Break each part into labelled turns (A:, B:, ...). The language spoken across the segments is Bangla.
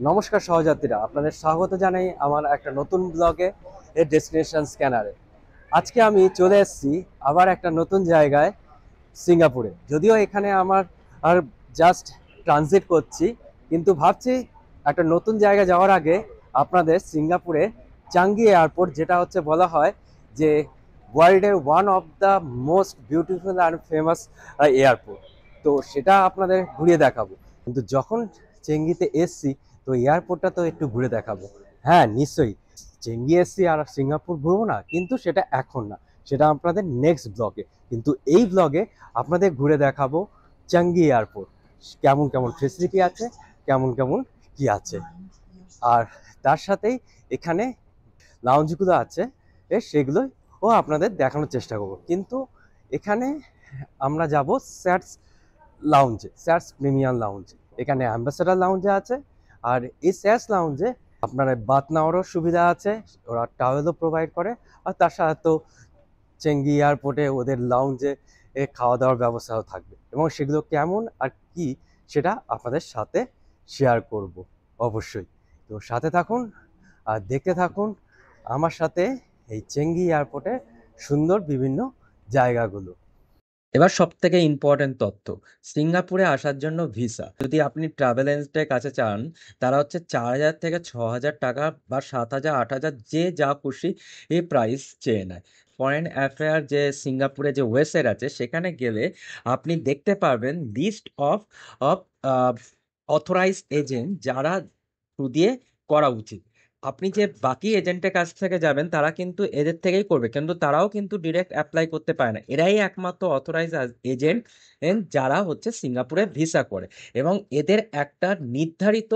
A: নমস্কার সহযাত্রীরা, আপনাদের স্বাগত জানাই আমার একটা নতুন ব্লগে এর ডেস্টিনেশন স্ক্যানারে। আজকে আমি চলে এসেছি আবার একটা নতুন জায়গায়, সিঙ্গাপুরে। যদিও এখানে আমার আর জাস্ট ট্রানজিট করছি, কিন্তু ভাবছি একটা নতুন জায়গা যাওয়ার আগে আপনাদের সিঙ্গাপুরে চাঙ্গি এয়ারপোর্ট, যেটা হচ্ছে বলা হয় যে ওয়ার্ল্ডের one of the most beautiful and famous airport, তো সেটা আপনাদের ঘুরিয়ে দেখাবো। কিন্তু যখন চেঙ্গিতে এসছি, তো এয়ারপোর্টটা তো একটু ঘুরে দেখাবো। হ্যাঁ, নিশ্চয়ই চেঙ্গি এসছি আর সিঙ্গাপুর ঘুরবো না, কিন্তু সেটা এখন না, সেটা আপনাদের নেক্সট ব্লগে। কিন্তু এই ব্লগে আপনাদের ঘুরে দেখাবো চাঙ্গি এয়ারপোর্ট, কেমন কেমন ফেসিলিটি আছে, কেমন কেমন কি আছে, আর তার সাথেই এখানে লাউঞ্জগুলো আছে সেগুলোই আপনাদের দেখানোর চেষ্টা করব। কিন্তু এখানে আমরা যাব স্যাটস লাউঞ্জে, স্যাটস প্রিমিয়াম লাউঞ্জে। এখানে অ্যাম্বাসেডার লাউঞ্জে আছে, আর এই স্যাটস লাউঞ্জে আপনার বাথ নেওয়ারও সুবিধা আছে, ওরা টাওয়েলও প্রোভাইড করে। আর তার সাথে তো চেঙ্গি এয়ারপোর্টে ওদের লাউঞ্জে খাওয়া দাওয়ার ব্যবস্থাও থাকবে, এবং সেগুলো কেমন আর কি সেটা আপনাদের সাথে শেয়ার করব অবশ্যই। তো সাথে থাকুন আর দেখতে থাকুন আমার সাথে এই চেঙ্গি এয়ারপোর্টের সুন্দর বিভিন্ন জায়গাগুলো। এবার সব থেকে ইম্পর্টেন্ট তথ্য, সিঙ্গাপুরে আসার জন্য ভিসা। যদি আপনি ট্রাভেল এজেন্টের কাছে চান, তারা হচ্ছে 4,000 থেকে 6,000 টাকা বা 7,000 8,000 যে যা খুশি এই প্রাইস চেয়ে নেয়। ফরেন অ্যাফেয়ার যে সিঙ্গাপুরে যে ওয়েবসাইট আছে, সেখানে গেলে আপনি দেখতে পারবেন list of of authorized agent যারা থ্রু দিয়ে করা উচিত। আপনি যে বাকি এজেন্টের কাছ থেকে যাবেন, তারা কিন্তু এদের থেকেই করবে, কিন্তু তারাও কিন্তু ডিরেক্ট অ্যাপ্লাই করতে পারে না। এরাই একমাত্র অথরাইজ এজেন্ট যারা হচ্ছে সিঙ্গাপুরে ভিসা করে, এবং এদের একটা নির্ধারিত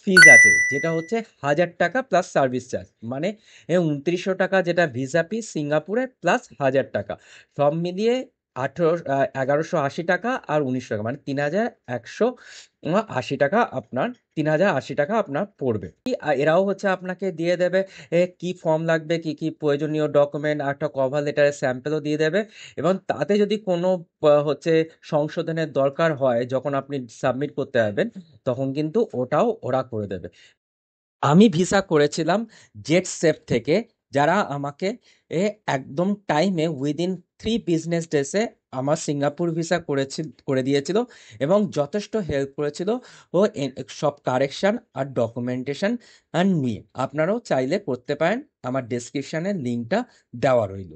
A: ফিজ আছে, যেটা হচ্ছে 1,000 টাকা প্লাস সার্ভিস চার্জ, মানে 2900 টাকা যেটা ভিসা ফি সিঙ্গাপুরে, প্লাস 1,000 টাকা, সব মিলিয়ে 1180 টাকা আর 19 টাকা, মানে 3,180 টাকা আপনার, 3,080 টাকা আপনার পড়বে। এরাও হচ্ছে আপনাকে দিয়ে দেবে কি ফর্ম লাগবে, কি কি প্রয়োজনীয় ডকুমেন্ট, একটা কভার লেটারের স্যাম্পেলও দিয়ে দেবে, এবং তাতে যদি কোনো হচ্ছে সংশোধনের দরকার হয় যখন আপনি সাবমিট করতে যাবেন, তখন কিন্তু ওটাও ওরা করে দেবে। আমি ভিসা করেছিলাম জেট সেফ থেকে, যারা আমাকে একদম টাইমে উইদিন 3 বিজনেস ডেসে আমার সিঙ্গাপুর ভিসা করে দিয়েছিল, এবং যথেষ্ট হেল্প করেছিল ও সব কারেকশান আর ডকুমেন্টেশন নিয়ে। আপনারাও চাইলে করতে পারেন, আমার ডেসক্রিপশানে লিঙ্কটা দেওয়া রইল।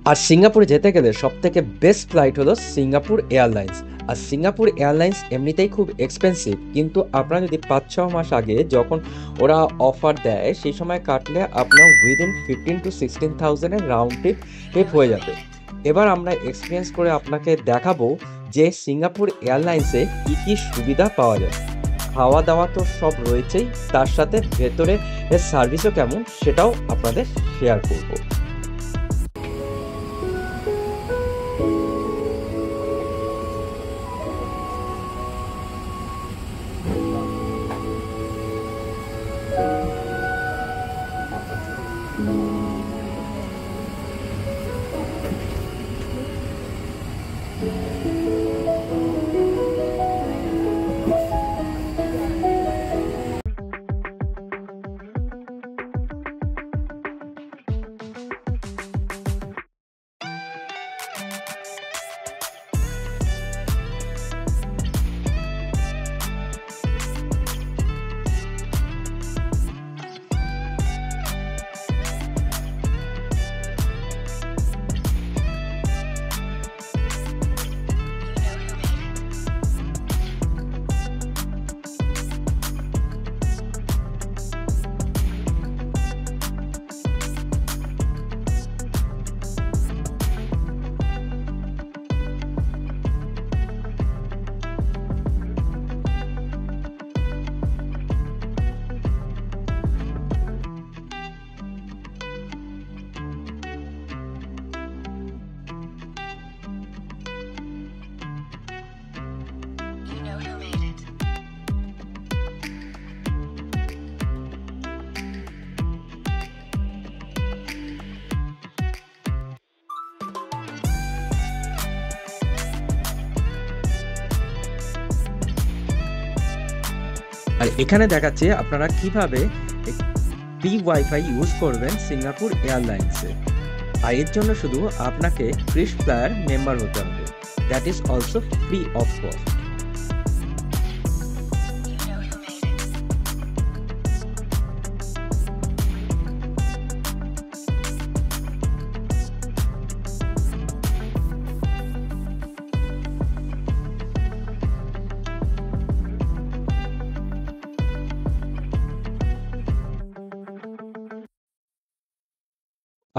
A: আর সিঙ্গাপুরে যেতে গেলে সব থেকে বেস্ট ফ্লাইট হলো সিঙ্গাপুর এয়ারলাইন্স। আর সিঙ্গাপুর এয়ারলাইন্স এমনিতেই খুব এক্সপেন্সিভ, কিন্তু আপনারা যদি 5-6 মাস আগে যখন ওরা অফার দেয়, সেই সময় কাটলে আপনার উইদিন 15 to 16,000 রাউন্ড ট্রিপ হয়ে যাবে। এবার আমরা এক্সপিরিয়েন্স করে আপনাকে দেখাবো যে সিঙ্গাপুর এয়ারলাইন্সে কী কী সুবিধা পাওয়া যায়। খাওয়া দাওয়া তো সব রয়েছেই, তার সাথে ভেতরে সার্ভিসও কেমন সেটাও আপনাদের শেয়ার করবো। আর এখানে দেখাচ্ছে আপনারা কিভাবে ফ্রি ওয়াইফাই ইউজ করবেন সিঙ্গাপুর এয়ারলাইন্সে। আর এর জন্য শুধু আপনাকে ক্রিশ প্লায়ার মেম্বার হতে হবে, that is also free of cost.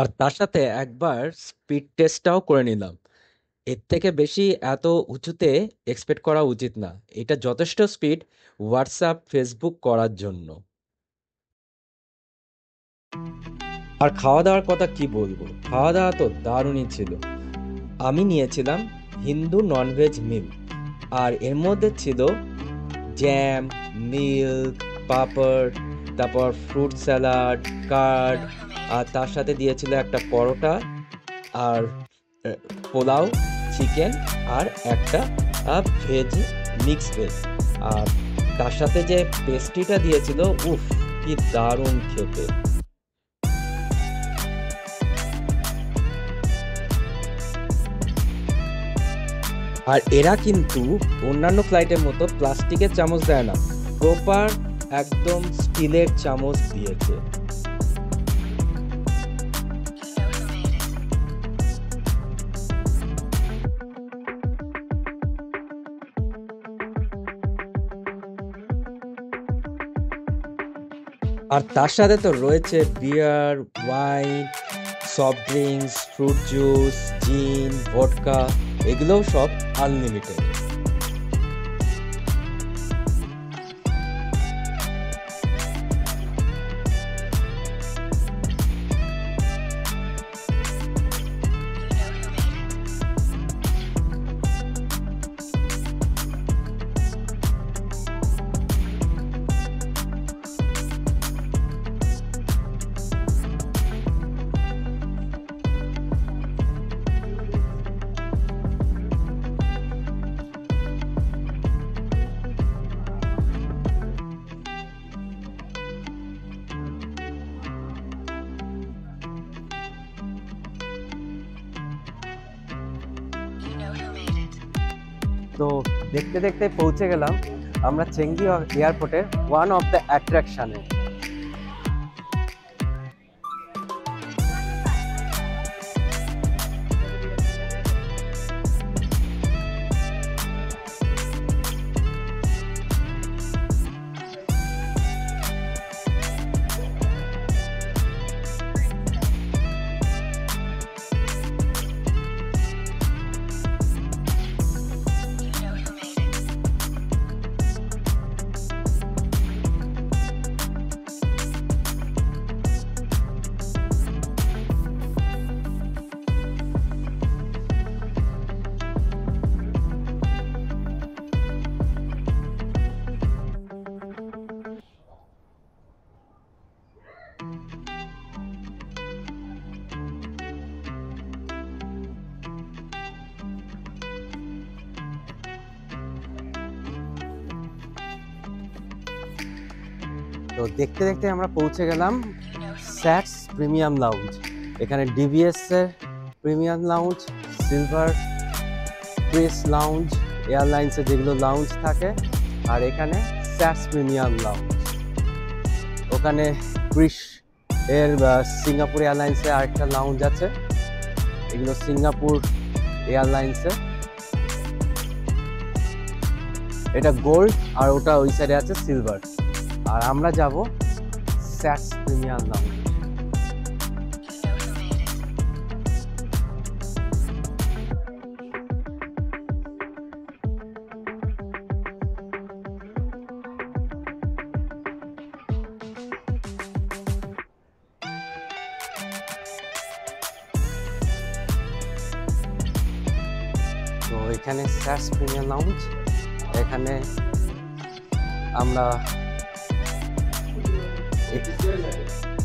A: আর তার সাথে একবার স্পিড টেস্টটাও করে নিলাম। এর থেকে বেশি এত উঁচুতে এক্সপেক্ট করা উচিত না, এটা যথেষ্ট স্পিড হোয়াটসঅ্যাপ ফেসবুক করার জন্য। আর খাওয়া দাওয়ার কথা কি বলবো, খাওয়া দাওয়া তো দারুণই ছিল। আমি নিয়েছিলাম হিন্দু ননভেজ মিল, আর এর মধ্যে ছিল জ্যাম, মিল্ক, পাপড়, তারপর ফ্রুট স্যালাড, কার্ড, আর তার সাথে দিয়েছিল একটা পরোটা আর পোলাও, চিকেন, আর একটা ভেজ, মিক্স ভেজ। আর তার সাথে যে পেস্ট্রিটা দিয়েছিল, উফ কি দারুণ খেতে। আর এরা কিন্তু অন্যান্য ফ্লাইটের মতো প্লাস্টিকের চামচ দেয় না, প্রপার একদম স্টিলের চামচ দিয়েছে। আর তার সাথে তো রয়েছে beer, wine, soft drinks, fruit juice, gin, vodka, এগুলোও সব আনলিমিটেড। তো দেখতে দেখতে পৌঁছে গেলাম আমরা চেঙ্গি এয়ারপোর্টের ওয়ান অফ দ্য অ্যাট্রাকশনে। তো দেখতে দেখতে আমরা পৌঁছে গেলাম স্যাটস প্রিমিয়াম লাউঞ্জ। এখানে ডিভিএস এর premium lounge, silver Kris lounge, এয়ারলাইন্সে যেগুলো লাউঞ্জ থাকে, আর এখানে স্যাটস প্রিমিয়াম লাউঞ্জ। ওখানে ক্রিস এর সিঙ্গাপুর এয়ারলাইন্সে আরেকটা লাউঞ্জ আছে, এগুলো সিঙ্গাপুর এয়ারলাইন্সে। এটা গোল্ড আর ওটা ওই সাইডে আছে সিলভার। আর আমরা যাব স্যাটস প্রিমিয়াম লাউঞ্জ। তো এখানে স্যাটস প্রিমিয়াম লাউঞ্জ, এখানে আমরা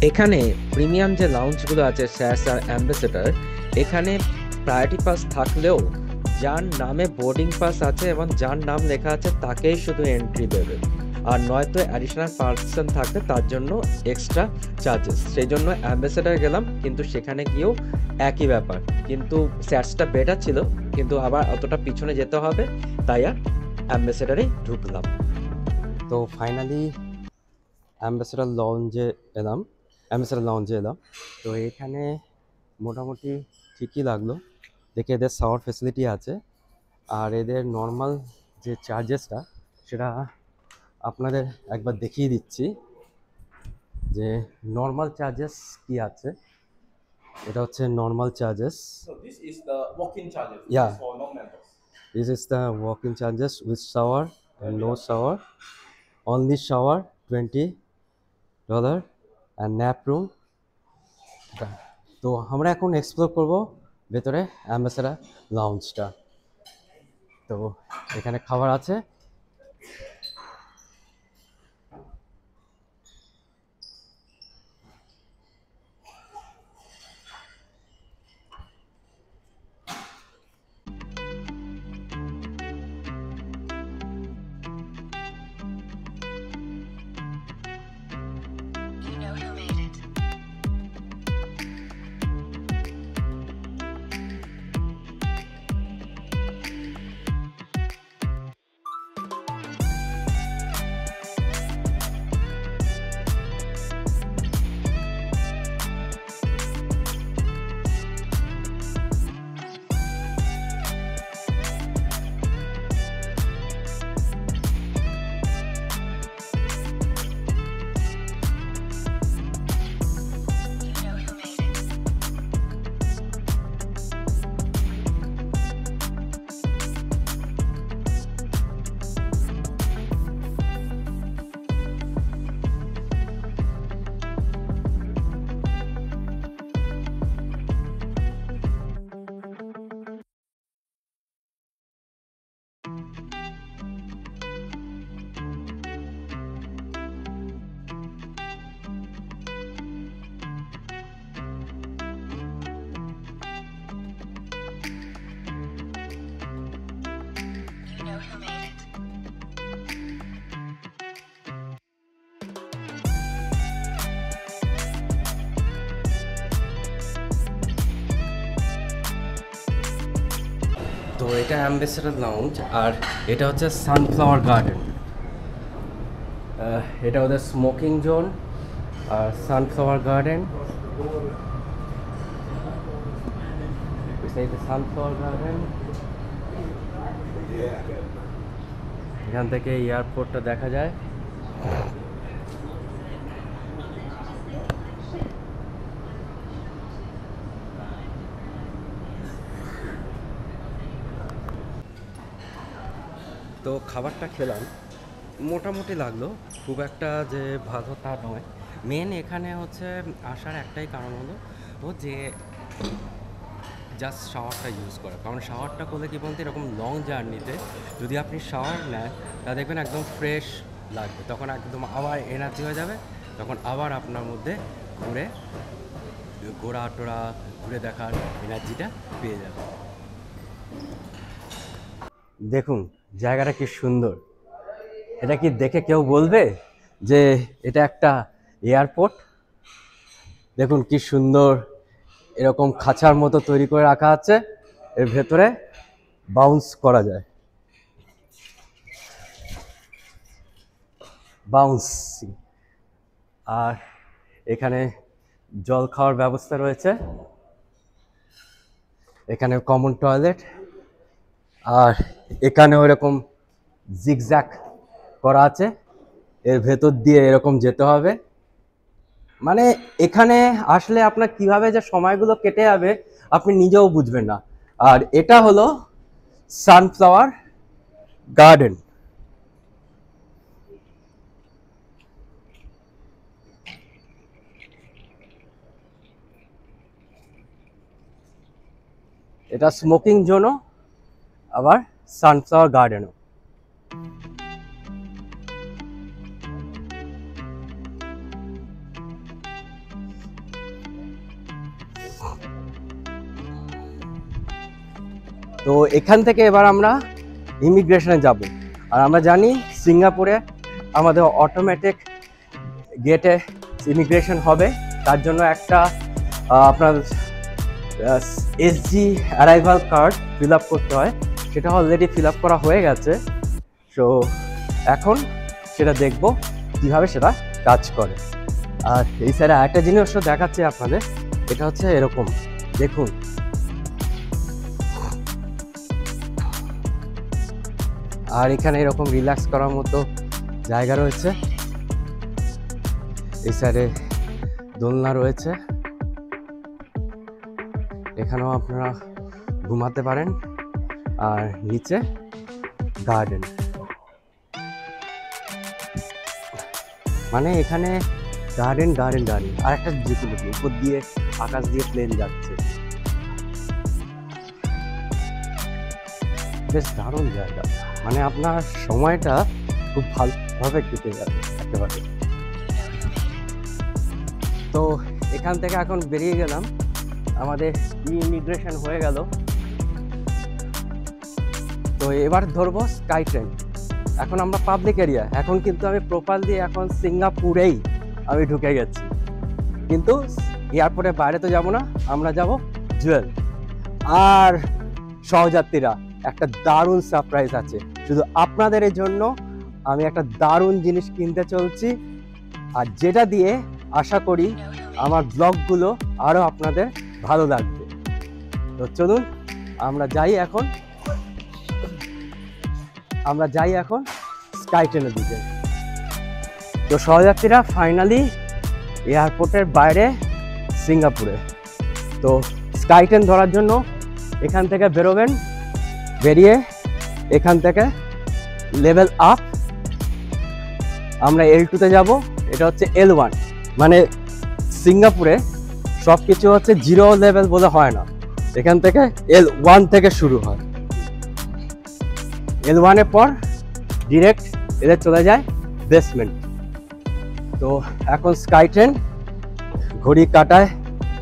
A: এখানে প্রিমিয়াম যে লাউঞ্জগুলো আছে স্যাটস আর অ্যাম্বাসেডর, এখানে প্রায়োরিটি পাস থাকলেও যার নামে বোর্ডিং পাস আছে এবং যার নাম লেখা আছে তাকেই শুধু এন্ট্রি দেবে। আর নয়তো অ্যাডিশনাল পার্সন থাকলে তার জন্য এক্সট্রা চার্জেস। সেই জন্য অ্যাম্বাসেডার গেলাম, কিন্তু সেখানে গিয়েও একই ব্যাপার, কিন্তু চার্জটা বেটার ছিল, কিন্তু আবার অতটা পিছনে যেতে হবে, তাই আর অ্যাম্বাসেডারে ঢুকলাম। তো ফাইনালি অ্যাম্বাসেডার লঞ্চে এলাম। তো এখানে মোটামুটি ঠিকই লাগলো, দেখে এদের শাওয়ার ফেসিলিটি আছে। আর এদের নর্মাল যে চার্জেসটা সেটা আপনাদের একবার দেখিয়ে দিচ্ছি যে নর্মাল চার্জেস কি আছে। এটা হচ্ছে normal charges.
B: So this is the walk-in charges.
A: Yeah.
B: This is for non-members.
A: This is the walk-in charges with shower and no shower. Only shower $20 and nap room. তো আমরা এখন এক্সপ্লোর করব ভেতরে অ্যাম্বাসেডার লাউঞ্জটা। তো এখানে খাবার আছে। তো এটা অ্যাম্বাসেডর লাউঞ্জ, আর এটা হচ্ছে সানফ্লাওয়ার গার্ডেন। এটা ওদের স্মোকিং জোন আর সানফ্লাওয়ার গার্ডেন। সানফ্লাওয়ার গার্ডেন, এখান থেকে এয়ারপোর্টটা দেখা যায়। তো খাবারটা খেলাম, মোটামুটি লাগলো, খুব একটা যে ভালো তা নয়। মেন এখানে হচ্ছে আসার একটাই কারণ হলো যে জাস্ট শাওয়ারটা ইউজ করা, কারণ শাওয়ারটা করলে কী বলতে এরকম লং জার্নিতে যদি আপনি শাওয়ার নেন তা দেখবেন একদম ফ্রেশ লাগবে, তখন একদম আবার এনার্জি হয়ে যাবে, তখন আবার আপনার মধ্যে ঘোরা টোরা ঘুরে দেখার এনার্জিটা পেয়ে যাবে। দেখুন জায়গাটা কি সুন্দর, এটা কি দেখে কেউ বলবে যে এটা একটা এয়ারপোর্ট? দেখুন কি সুন্দর, এরকম খাঁচার মতো তৈরি করে রাখা আছে, এর ভেতরে বাউন্স করা যায়, বাউন্স। আর এখানে জল খাওয়ার ব্যবস্থা রয়েছে, এখানে কমন টয়লেট, আর এখানেও এরকম জিগজ্যাগ করা আছে, এর ভেতর দিয়ে এরকম যেতে হবে। মানে এখানে আসলে আপনার কিভাবে যে সময়গুলো কেটে যাবে আপনি নিজেও বুঝবেন না। আর এটা হলো সানফ্লাওয়ার গার্ডেন। এটা স্মোকিং জোনও আবার সানফ্লাওয়ার গার্ডেনও। তো এখান থেকে এবার আমরা ইমিগ্রেশনে যাব। আর আমরা জানি সিঙ্গাপুরে আমাদের অটোমেটিক গেটে ইমিগ্রেশন হবে, তার জন্য একটা আপনার SG arrival card fill up করতে হয়। সেটা অলরেডি ফিল আপ করা হয়ে গেছে। সো এখন সেটা দেখব কিভাবে সেটা কাজ করে। আর এই সাইডে আরেকটা জিনিসও দেখাচ্ছি আপনাদের, এটা হচ্ছে এরকম দেখুন, আর এখানে এরকম রিল্যাক্স করার মতো জায়গা রয়েছে। এই সাইডে দোলনা রয়েছে, এখানেও আপনারা ঘুমাতে পারেন। আর নিচে গার্ডেন, মানে এখানে গার্ডেন গার্ডেন গার্ডেন। আর একটা যেগুলো উপর দিয়ে আকাশ দিয়ে প্লেন যাচ্ছে, বেশ দারুণ জায়গা। মানে আপনার সময়টা খুব ভালোভাবে কেটে যাবে একেবারে। তো এখান থেকে এখন বেরিয়ে গেলাম, আমাদের ইমিগ্রেশন হয়ে গেল। তো এবার ধরবো স্কাই ট্রেন। এখন আমরা পাবলিক এরিয়া, এখন কিন্তু আমি প্রপারলি এখন সিঙ্গাপুরেই আমি ঢুকে গেছি, কিন্তু এয়ারপোর্টের বাইরে তো যাব না, আমরা যাব জুয়েল। আর সহযাত্রীরা, একটা দারুণ সারপ্রাইজ আছে শুধু আপনাদের জন্য। আমি একটা দারুণ জিনিস কিনতে চলছি, আর যেটা দিয়ে আশা করি আমার ব্লগগুলো আরও আপনাদের ভালো লাগবে। তো চলুন আমরা যাই এখন স্কাই ট্রেনের দিকে। তো সহযাত্রীরা ফাইনালি এয়ারপোর্টের বাইরে সিঙ্গাপুরে। তো স্কাই ট্রেন ধরার জন্য এখান থেকে বেরোবেন, বেরিয়ে এখান থেকে লেভেল আপ আমরা L2-তে যাব। এটা হচ্ছে L1, মানে সিঙ্গাপুরে সব কিছু হচ্ছে 0 লেভেল বলে হয় না, এখান থেকে L1 থেকে শুরু হয়। L1-এর পর ডিরেক্ট এদের চলে যায় বেসমেন্ট। তো এখন স্কাই ট্রেন, ঘড়ি কাটায়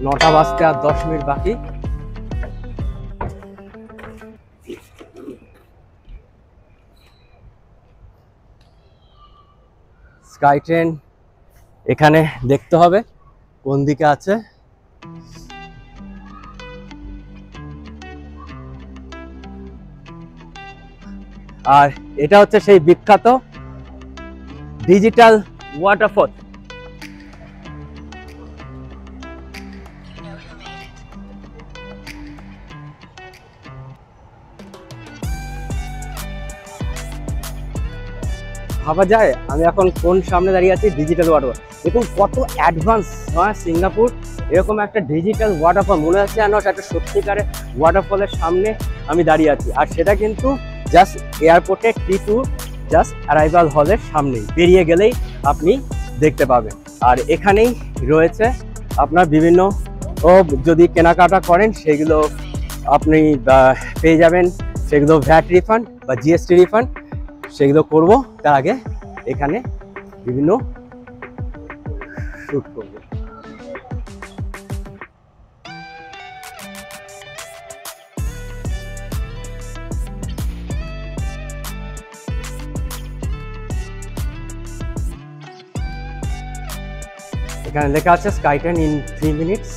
A: 9টা বাজতে আর 10 মিনিট বাকি। স্কাই ট্রেন এখানে দেখতে হবে কোন দিকে আছে। আর এটা হচ্ছে সেই বিখ্যাত ডিজিটাল ওয়াটারফল। ভাবা যায় আমি এখন কোন সামনে দাঁড়িয়ে আছি, ডিজিটাল ওয়াটারফল। দেখুন কত অ্যাডভান্স নয় সিঙ্গাপুর, এরকম একটা ডিজিটাল ওয়াটারফল মনে হচ্ছে যেন একটা সত্যিকারের ওয়াটারফলের সামনে আমি দাঁড়িয়ে আছি। আর সেটা কিন্তু জাস্ট এয়ারপোর্টের T2 জাস্ট অ্যারাইভাল হলের সামনেই, বেরিয়ে গেলেই আপনি দেখতে পাবেন। আর এখানেই রয়েছে আপনার বিভিন্ন যদি কেনাকাটা করেন সেগুলো আপনি পেয়ে যাবেন, সেগুলো ভ্যাট রিফান্ড বা GST রিফান্ড, সেগুলো করব। তার আগে এখানে বিভিন্ন শুট করব। এখানে লেখা আছে স্কাই ট্রেন ইন 3 মিনিটস।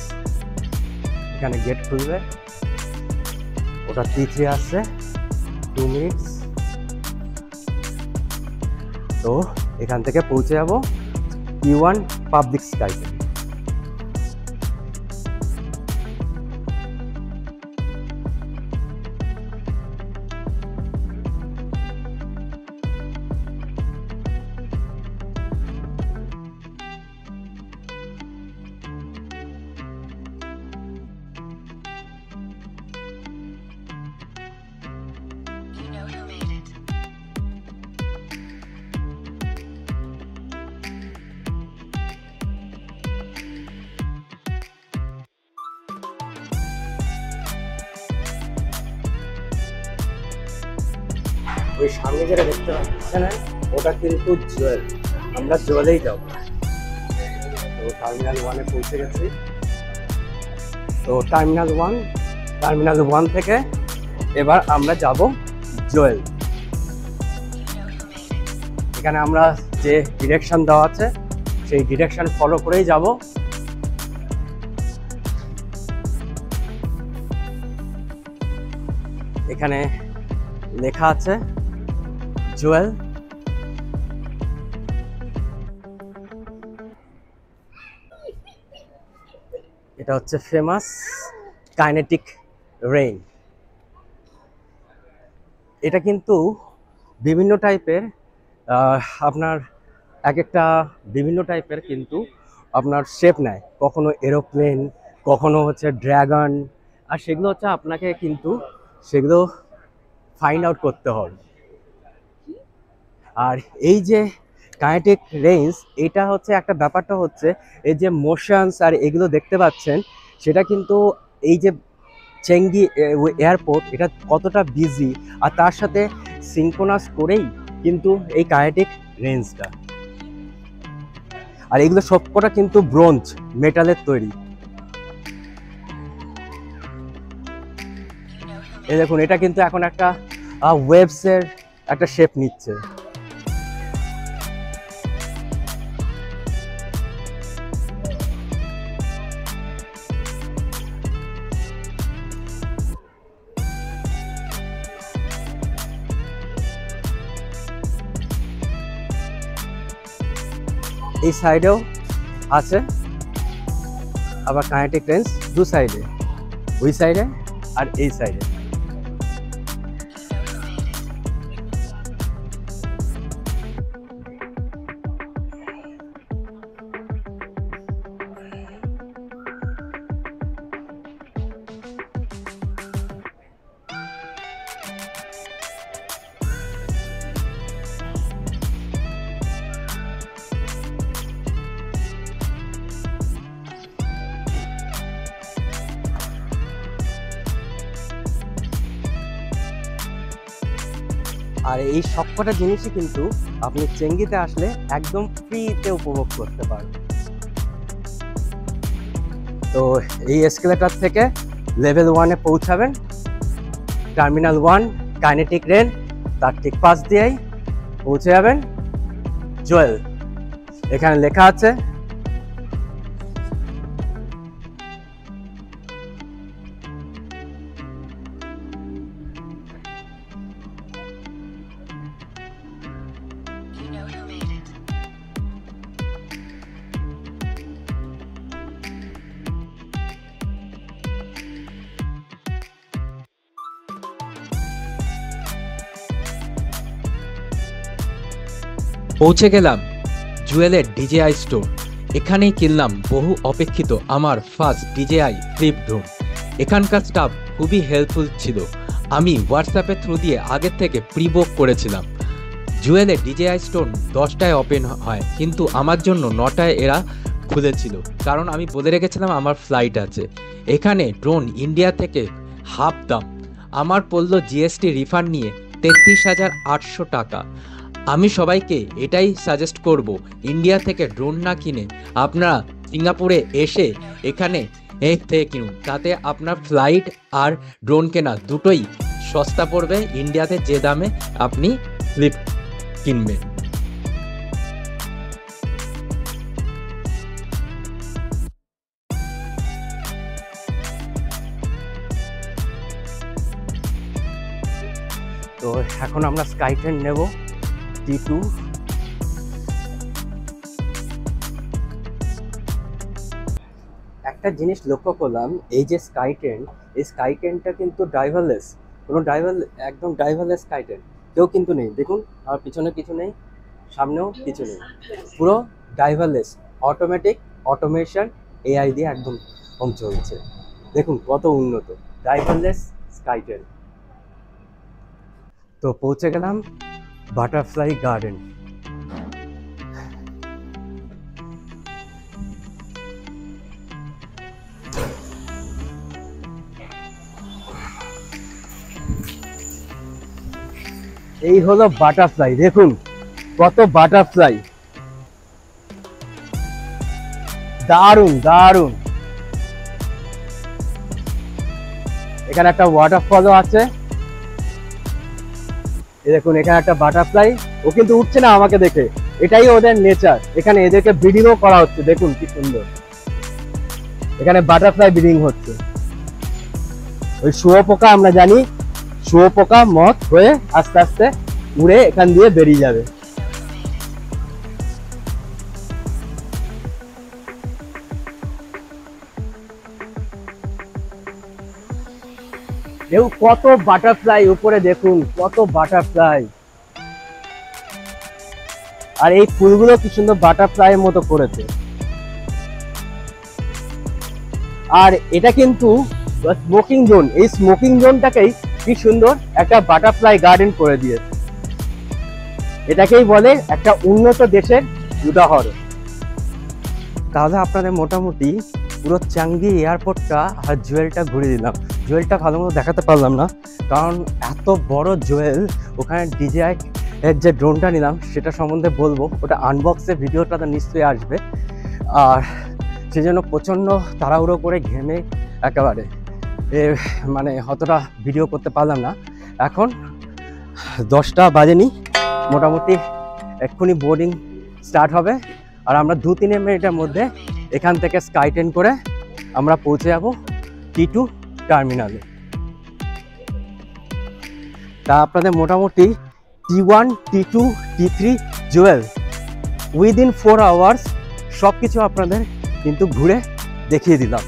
A: এখানে গেট খুলবে, ওটা T3 আসছে 2 মিনিটস। তো এখান থেকে পৌঁছে যাব T1 পাবলিক স্কাই ট্রেন। ওই সামনে যেটা দেখতে পাচ্ছেন ওটা কিন্তু জুয়েল, আমরা জুয়েলেই যাব। তো টার্মিনাল 1-এ পৌঁছে গেছি। তো টার্মিনাল 1 থেকে এবার আমরা যাব জুয়েল। এখানে আমরা যে ডিরেকশন দেওয়া আছে সেই ডিরেকশন ফলো করেই যাব। এখানে লেখা আছে জুয়েল। এটা হচ্ছে ফেমাস কাইনেটিক রেইন। এটা কিন্তু বিভিন্ন টাইপের আপনার এক একটা বিভিন্ন টাইপের কিন্তু আপনার শেপ নেয়, কখনো এরোপ্লেন, কখনো হচ্ছে ড্রাগন, আর সেগুলো হচ্ছে আপনাকে কিন্তু সেগুলো ফাইন্ড আউট করতে হবে। আর এই যে কাইনেটিক রেঞ্জ, এটা হচ্ছে একটা ব্যাপারটা হচ্ছে এই যে মোশনস আর এগুলো দেখতে পাচ্ছেন, সেটা কিন্তু এই যে চেঙ্গি এয়ারপোর্ট এটা কতটা বিজি, আর তার সাথে সিনক্রোনাস করেই কিন্তু এই কাইনেটিক রেঞ্জটা। আর এগুলো সবকটা কিন্তু ব্রোঞ্জ মেটালের তৈরি। এই দেখুন, এটা কিন্তু এখন একটা ওয়েভসের একটা শেপ নিচ্ছে। এই সাইডেও আছে আবার কাইনেটিক রেঞ্জ, দু সাইডে, ওই সাইডে আর এই সাইডে। আর এই সবকটা জিনিসই কিন্তু আপনি চেঙ্গিতে আসলে একদম ফ্রিতে উপভোগ করতে পারবেন। তো এই এসকেলেটর থেকে লেভেল 1-এ পৌঁছাবেন, টার্মিনাল 1 কাইনেটিক রেন, তার ঠিক পাশ দিয়েই পৌঁছে যাবেন জুয়েল। এখানে লেখা আছে
C: পৌঁছে গেলাম জুয়েলের ডিজেআই স্টোর। এখানেই কিনলাম বহু অপেক্ষিত আমার ফার্স্ট ডিজেআই ফ্লিপ ড্রোন। এখানকার স্টাফ খুবই হেল্পফুল ছিল। আমি হোয়াটসঅ্যাপের থ্রু দিয়ে আগের থেকে প্রি বুক করেছিলাম। জুয়েলের ডিজেআই স্টোর 10টায় ওপেন হয়, কিন্তু আমার জন্য 9টায় এরা খুলেছিল, কারণ আমি বলে রেখেছিলাম আমার ফ্লাইট আছে। এখানে ড্রোন ইন্ডিয়া থেকে হাফ দাম। আমার পড়লো জিএসটি রিফান্ড নিয়ে 33,800 টাকা। আমি সবাইকে এটাই সাজেস্ট করব, ইন্ডিয়া থেকে ড্রোন না কিনে আপনারা সিঙ্গাপুরে এসে এখানে থেকে কিনুন, তাতে আপনার ফ্লাইট আর ড্রোন কেনা দুটোই সস্তা পড়বে ইন্ডিয়াতে যে দামে আপনি ফ্লিপ কিনবেন।
A: তো এখন আমরা স্কাইট্রেন নেব T2। একটা জিনিস লক্ষ্য করলাম, এই যে স্কাইট্রেন, এই স্কাইট্রেনটা কিন্তু ড্রাইভারলেস, কোনো একদম ড্রাইভারলেস স্কাইট্রেন, কেউ কিন্তু নেই। দেখুন আমার পিছনে কিছু নেই, সামনেও কিছু নেই, পুরো ড্রাইভারলেস, অটোমেটিক, অটোমেশন, এআই দিয়ে একদম চলছে। দেখুন কত উন্নত, ড্রাইভারলেস স্কাইট্রেন। তো পৌঁছে গেলাম বাটারফ্লাই গার্ডেন। এই হলো বাটারফ্লাই, দেখুন কত বাটারফ্লাই, দারুণ দারুণ। এখানে একটা ওয়াটারফলও আছে, এই দেখুন এখানে একটা বাটারফ্লাই। ও কিন্তু উঠছে না আমাকে দেখে, এটাই ওদের নেচার। এখানে এদেরকে ব্রিডিংও করা হচ্ছে, দেখুন কি সুন্দর। এখানে বাটারফ্লাই ব্রিডিং হচ্ছে। ওই শুয়োপোকা আমরা জানি, শুয়োপোকা মথ হয়ে আস্তে আস্তে উড়ে এখান দিয়ে বেরিয়ে যাবে। কত বাটারফ্লাই উপরে, দেখুন কত বাটারফ্লাই। আর এই ফুলগুলো কি সুন্দর বাটারফ্লাই এর মতো করেছে। আর এটা কিন্তু স্মোকিং জোন, এই স্মোকিং জোনটাকেই কি সুন্দর একটা বাটারফ্লাই গার্ডেন করে দিয়েছে। এটাকেই বলে একটা উন্নত দেশের উদাহরণ। তাহলে আপনাদের মোটামুটি পুরো চাঙ্গি এয়ারপোর্টটা আর জুয়েলটা ঘুরে দিলাম। জুয়েলটা ভালো মতো দেখাতে পারলাম না, কারণ এত বড় জুয়েল। ওখানে ডিজিআই এর যে ড্রোনটা নিলাম সেটা সম্বন্ধে বলবো, ওটা আনবক্সের ভিডিওটা তো নিশ্চয়ই আসবে। আর সেজন্য প্রচণ্ড তাড়াহুড়ো করে ঘেমে একেবারে মানে অতটা ভিডিও করতে পারলাম না। এখন 10টা বাজেনি, মোটামুটি এক্ষুনি বোর্ডিং স্টার্ট হবে। আর আমরা 2-3 মিনিটের মধ্যে এখান থেকে স্কাই ট্রেন করে আমরা পৌঁছে যাব T2 টার্মিনালে। তা আপনাদের মোটামুটি T1, T2, T3 Jewel within 4 hours সব কিছু আপনাদের কিন্তু ঘুরে দেখিয়ে দিলাম।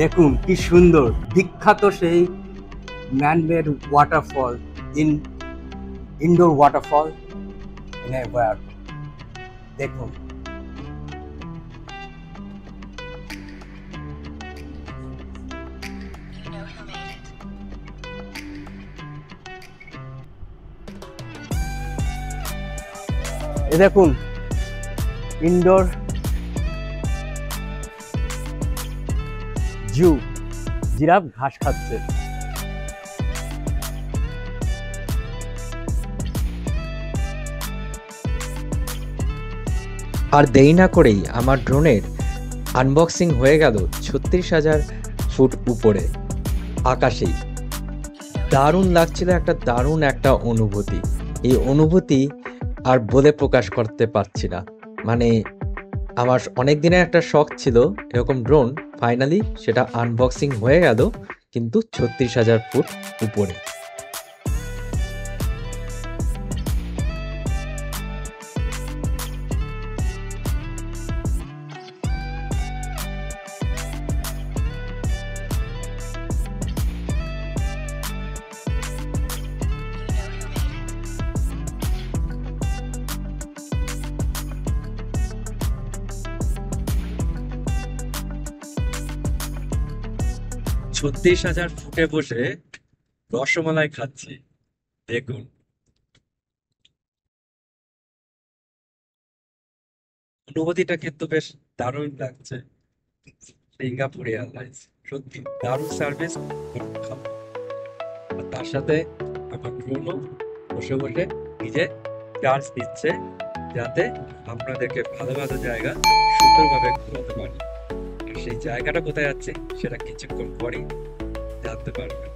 A: দেখুন কি সুন্দর বিখ্যাত সেই manmade waterfall, indoor waterfall in a war. দেখুন এ দেখুন ইনডোর জু, জিরাফ ঘাস খাচ্ছে।
C: আর দেরি না করেই আমার ড্রোনের আনবক্সিং হয়ে গেল 36,000 ফুট উপরে আকাশেই। দারুণ লাগছিল, দারুণ একটা অনুভূতি। এই অনুভূতি আর বলে প্রকাশ করতে পারছি না। মানে আমার অনেক দিনের একটা শখ ছিল এরকম ড্রোন, ফাইনালি সেটা আনবক্সিং হয়ে গেল, কিন্তু 36,000 ফুট উপরে। ছত্রিশ হাজার ফুটে বসে রসমালাই খাচ্ছি, দেখুন। অনুভূতিটা কিন্তু বেশ দারুণ লাগছে। সিঙ্গাপুর এয়ারলাইন্স সত্যি দারুণ সার্ভিস। আর তার সাথে আমার ড্রোনও বসে বসে নিজে চার্জ দিচ্ছে, যাতে আপনাদেরকে ভালো ভালো জায়গা সুন্দরভাবে ঘুরতে পারি। সেই জায়গাটা কোথায় যাচ্ছে সেটা কিছুক্ষণ পরেই জানতে পারবেন।